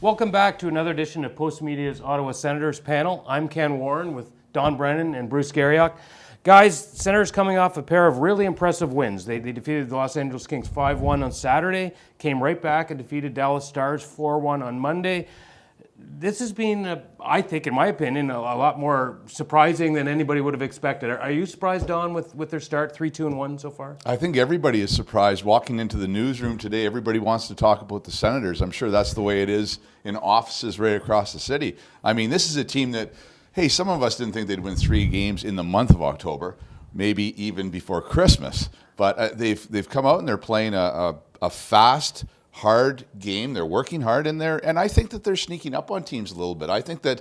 Welcome back to another edition of Postmedia's Ottawa Senators panel. I'm Ken Warren with Don Brennan and Bruce Garriock. Guys, Senators coming off a pair of really impressive wins. They defeated the Los Angeles Kings 5-1 on Saturday, came right back and defeated Dallas Stars 4-1 on Monday. This has been, I think, in my opinion, a lot more surprising than anybody would have expected. Are you surprised, Don, with their start, 3-2-1 so far? I think everybody is surprised. Walking into the newsroom today, everybody wants to talk about the Senators. I'm sure that's the way it is in offices right across the city. I mean, this is a team that, hey, some of us didn't think they'd win 3 games in the month of October, maybe even before Christmas. But they've come out and they're playing a fast, hard game. They're working hard in there, and I think that they're sneaking up on teams a little bit. I think that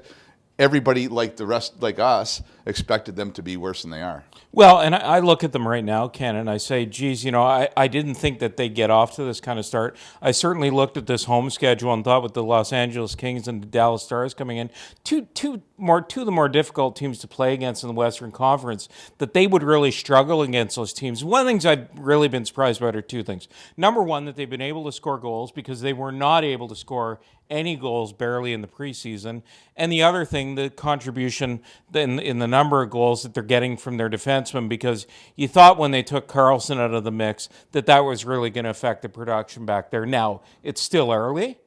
everybody, like the rest, like us, expected them to be worse than they are. Well, and I look at them right now, Ken, and I say, geez, I didn't think that they'd get off to this kind of start. I certainly looked at this home schedule and thought with the Los Angeles Kings and the Dallas Stars coming in, two of the more difficult teams to play against in the Western Conference, that they would really struggle against those teams. One of the things I've really been surprised about are 2 things. Number one, that they've been able to score goals because they were not able to score any goals barely in the preseason. And the other thing, the contribution in the number of goals that they're getting from their defensemen, because you thought when they took Carlson out of the mix that was really going to affect the production back there. Now, it's still early,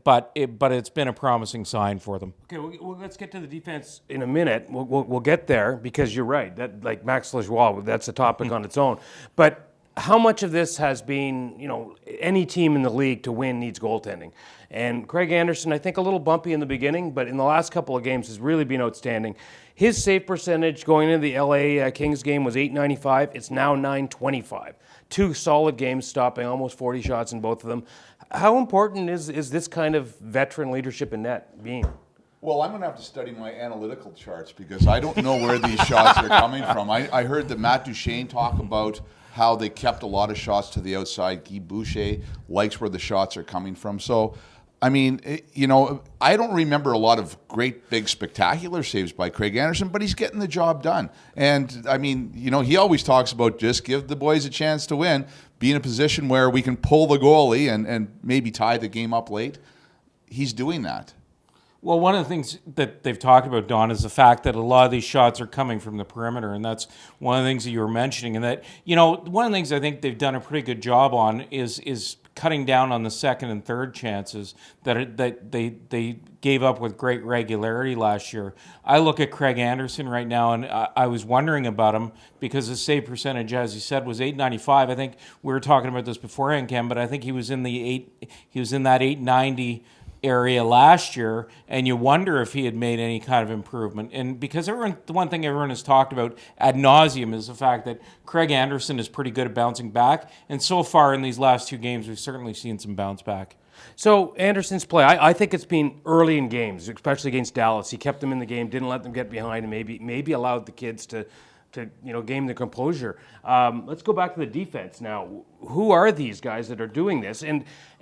but it's been a promising sign for them. Okay, well, let's get to the defense in a minute. We'll get there because you're right. That, like Max Lajoie, that's a topic on its own. But how much of this has been, any team in the league to win needs goaltending? And Craig Anderson, I think a little bumpy in the beginning, but in the last couple of games has really been outstanding. His save percentage going into the LA Kings game was .895. It's now .925. 2 solid games, stopping almost 40 shots in both of them. How important is this kind of veteran leadership in net being? Well, I'm going to have to study my analytical charts because I don't know where these shots are coming from. I heard that Matt Duchene talk about how they kept a lot of shots to the outside. Guy Boucher likes where the shots are coming from. So, I mean, I don't remember a lot of great, big, spectacular saves by Craig Anderson, but he's getting the job done. And, I mean, he always talks about just give the boys a chance to win, be in a position where we can pull the goalie and maybe tie the game up late. He's doing that. Well, one of the things that they've talked about, Don, is the fact that a lot of these shots are coming from the perimeter, and that's one of the things that you were mentioning. And that, one of the things I think they've done a pretty good job on is cutting down on the second and third chances that they gave up with great regularity last year. I look at Craig Anderson right now, and I was wondering about him because his save percentage, as you said, was .895. I think we were talking about this beforehand, Ken, but I think he was in that .890 area last year, and you wonder if he had made any kind of improvement. And because the one thing everyone has talked about ad nauseum is the fact that Craig Anderson is pretty good at bouncing back, and so far in these last 2 games, we've certainly seen some bounce back. So Anderson's play, I think it's been early in games, especially against Dallas. He kept them in the game, didn't let them get behind, and maybe allowed the kids to gain the composure. Let's go back to the defense now. Who are these guys that are doing this?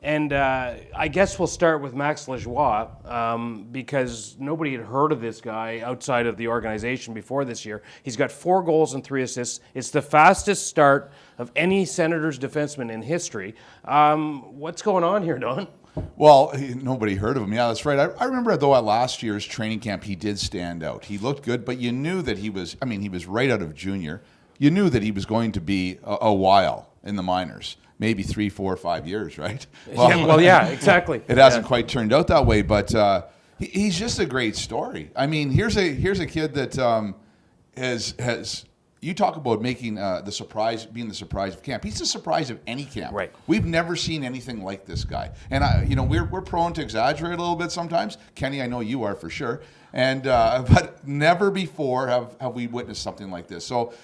And I guess we'll start with Max Lajoie because nobody had heard of this guy outside of the organization before this year. He's got 4 goals and 3 assists. It's the fastest start of any Senators defenseman in history. What's going on here, Don? Well, nobody heard of him. Yeah, that's right. I remember, though, at last year's training camp, he did stand out. He looked good, but you knew that he was right out of junior. You knew that he was going to be a while in the minors, maybe 3, 4, 5 years, right? Well, yeah, exactly. It hasn't quite turned out that way, but he's just a great story. I mean, here's a kid that has. You talk about making being the surprise of camp. He's the surprise of any camp. Right. We've never seen anything like this guy. And we're prone to exaggerate a little bit sometimes. Kenny, I know you are for sure. And but never before have we witnessed something like this. So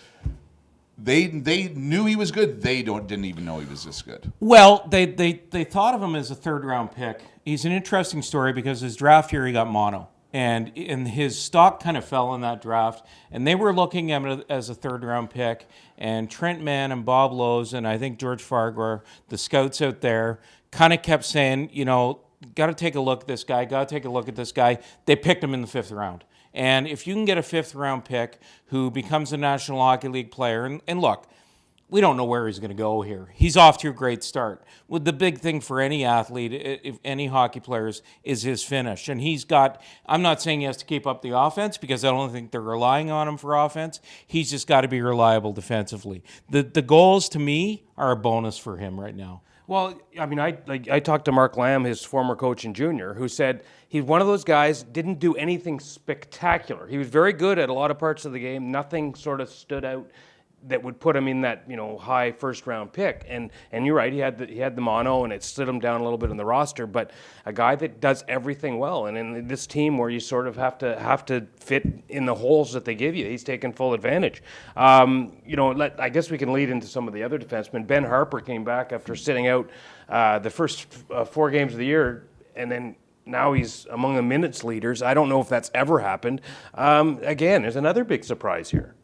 they knew he was good. They didn't even know he was this good. Well, they thought of him as a 3rd-round pick. He's an interesting story because his draft year he got mono. And his stock kind of fell in that draft. And they were looking at him as a 3rd-round pick. And Trent Mann and Bob Lowe's and I think George Farquhar, the scouts out there, kind of kept saying, got to take a look at this guy, They picked him in the 5th round. And if you can get a 5th-round pick who becomes a National Hockey League player, and look, we don't know where he's going to go here. He's off to a great start. Well, the big thing for any athlete, if any hockey players, is his finish. And he's got, I'm not saying he has to keep up the offense because I don't think they're relying on him for offense. He's just got to be reliable defensively. The goals, to me, are a bonus for him right now. Well, I mean, I talked to Mark Lamb, his former coach in junior, who said he's one of those guys, didn't do anything spectacular. He was very good at a lot of parts of the game. Nothing sort of stood out that would put him in that, high first round pick. And you're right, he had the mono and it slid him down a little bit in the roster, but a guy that does everything well. And in this team where you sort of have to fit in the holes that they give you, he's taken full advantage. I guess we can lead into some of the other defensemen. Ben Harper came back after sitting out the first 4 games of the year, and then now he's among the minutes leaders. I don't know if that's ever happened. Again, there's another big surprise here.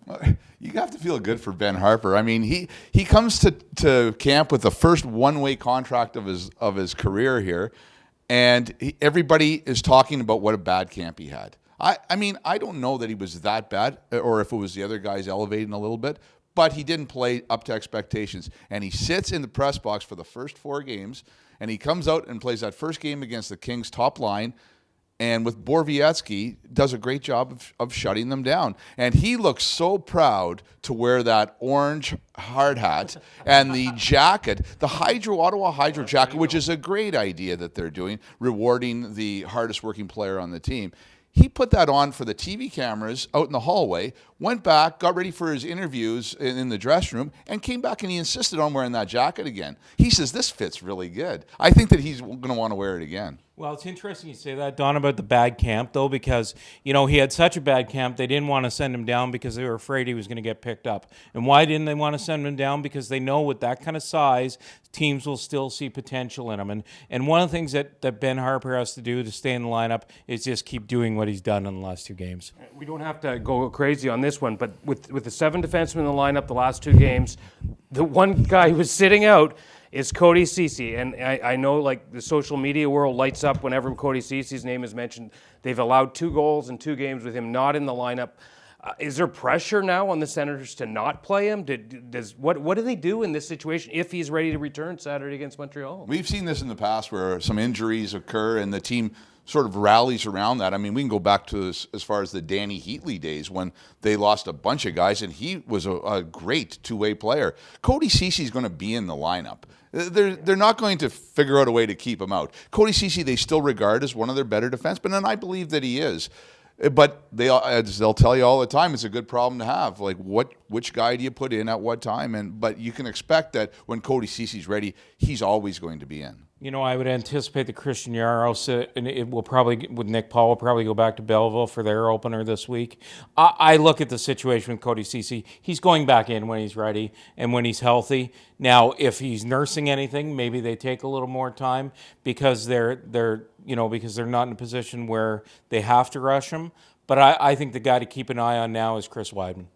You have to feel good for Ben Harper. I mean, he comes to camp with the first one-way contract of his career here, and everybody is talking about what a bad camp he had. I mean, I don't know that he was that bad, or if it was the other guys elevating a little bit, but he didn't play up to expectations. And he sits in the press box for the first 4 games, and he comes out and plays that first game against the Kings' top line, and with Borowiecki, does a great job of shutting them down. And he looks so proud to wear that orange hard hat and the jacket, the Ottawa Hydro jacket, which is a great idea that they're doing, rewarding the hardest working player on the team. He put that on for the TV cameras out in the hallway, went back, got ready for his interviews in the dressing room, and came back and he insisted on wearing that jacket again. He says, this fits really good. I think that he's going to want to wear it again. Well, it's interesting you say that, Don, about the bad camp, though, because, he had such a bad camp, they didn't want to send him down because they were afraid he was going to get picked up. And why didn't they want to send him down? Because they know with that kind of size, teams will still see potential in him. And one of the things that Ben Harper has to do to stay in the lineup is just keep doing what he's done in the last 2 games. We don't have to go crazy on this one, but with the 7 defensemen in the lineup the last 2 games, the one guy who was sitting out is Cody Ceci. And I know, like, the social media world lights up whenever Cody Ceci's name is mentioned. They've allowed 2 goals in 2 games with him not in the lineup. Is there pressure now on the Senators to not play him? What do they do in this situation if he's ready to return Saturday against Montreal? We've seen this in the past where some injuries occur and the team sort of rallies around that. I mean, we can go back to as far as the Danny Heatley days when they lost a bunch of guys, and he was a great 2-way player. Cody Ceci is going to be in the lineup. They're not going to figure out a way to keep him out. Cody Ceci they still regard as one of their better defensemen, and I believe that he is. But they'll tell you all the time it's a good problem to have. Like, which guy do you put in at what time? But you can expect that when Cody Ceci's ready, he's always going to be in. I would anticipate that Christian Jaros and it will probably, with Nick Paul, will probably go back to Belleville for their opener this week. I look at the situation with Cody Ceci. He's going back in when he's ready and when he's healthy. Now, if he's nursing anything, maybe they take a little more time because they're not in a position where they have to rush him. But I think the guy to keep an eye on now is Chris Weidman.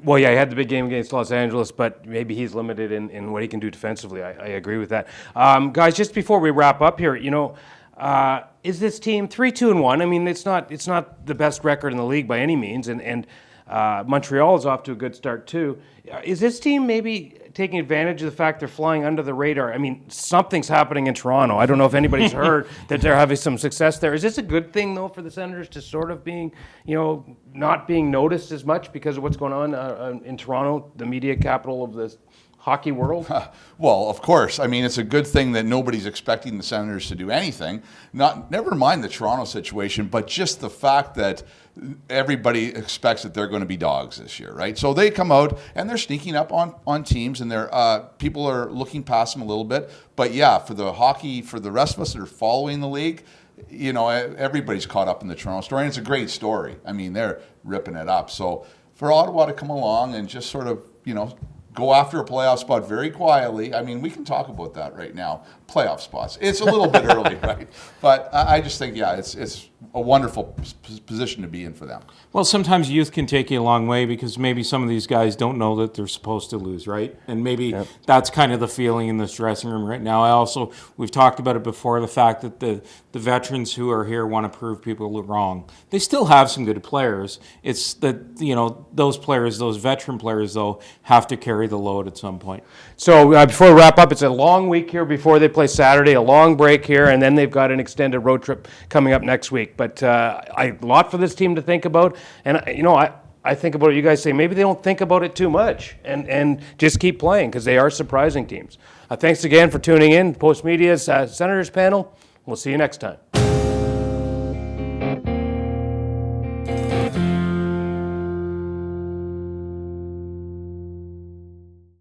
Well, yeah, he had the big game against Los Angeles, but maybe he's limited in what he can do defensively. I agree with that. Guys, just before we wrap up here, is this team 3-2-1? I mean, it's not the best record in the league by any means, and Montreal is off to a good start too. Is this team maybe taking advantage of the fact they're flying under the radar? I mean, something's happening in Toronto. I don't know if anybody's heard that they're having some success there. Is this a good thing, though, for the Senators to sort of being, not being noticed as much because of what's going on in Toronto, the media capital of the hockey world? Well, of course. I mean, it's a good thing that nobody's expecting the Senators to do anything. Never mind the Toronto situation, but just the fact that everybody expects that they're going to be dogs this year, right? So they come out and they're sneaking up on teams, and people are looking past them a little bit. But yeah, for the rest of us that are following the league, everybody's caught up in the Toronto story, and it's a great story. I mean, they're ripping it up. So for Ottawa to come along and just sort of, go after a playoff spot very quietly. I mean, we can talk about that right now. Playoff spots. It's a little bit early, right? But I just think, yeah, it's a wonderful position to be in for them. Well, sometimes youth can take you a long way because maybe some of these guys don't know that they're supposed to lose, right? And maybe that's kind of the feeling in this dressing room right now. We've talked about it before, the fact that the veterans who are here want to prove people wrong. They still have some good players. It's that, those players, those veteran players, though, have to carry the load at some point. So before we wrap up, it's a long week here before they play Saturday, a long break here, and then they've got an extended road trip coming up next week. But a lot for this team to think about. And, I think about what you guys say. Maybe they don't think about it too much and just keep playing because they are surprising teams. Thanks again for tuning in. Post Media's Senators panel. We'll see you next time.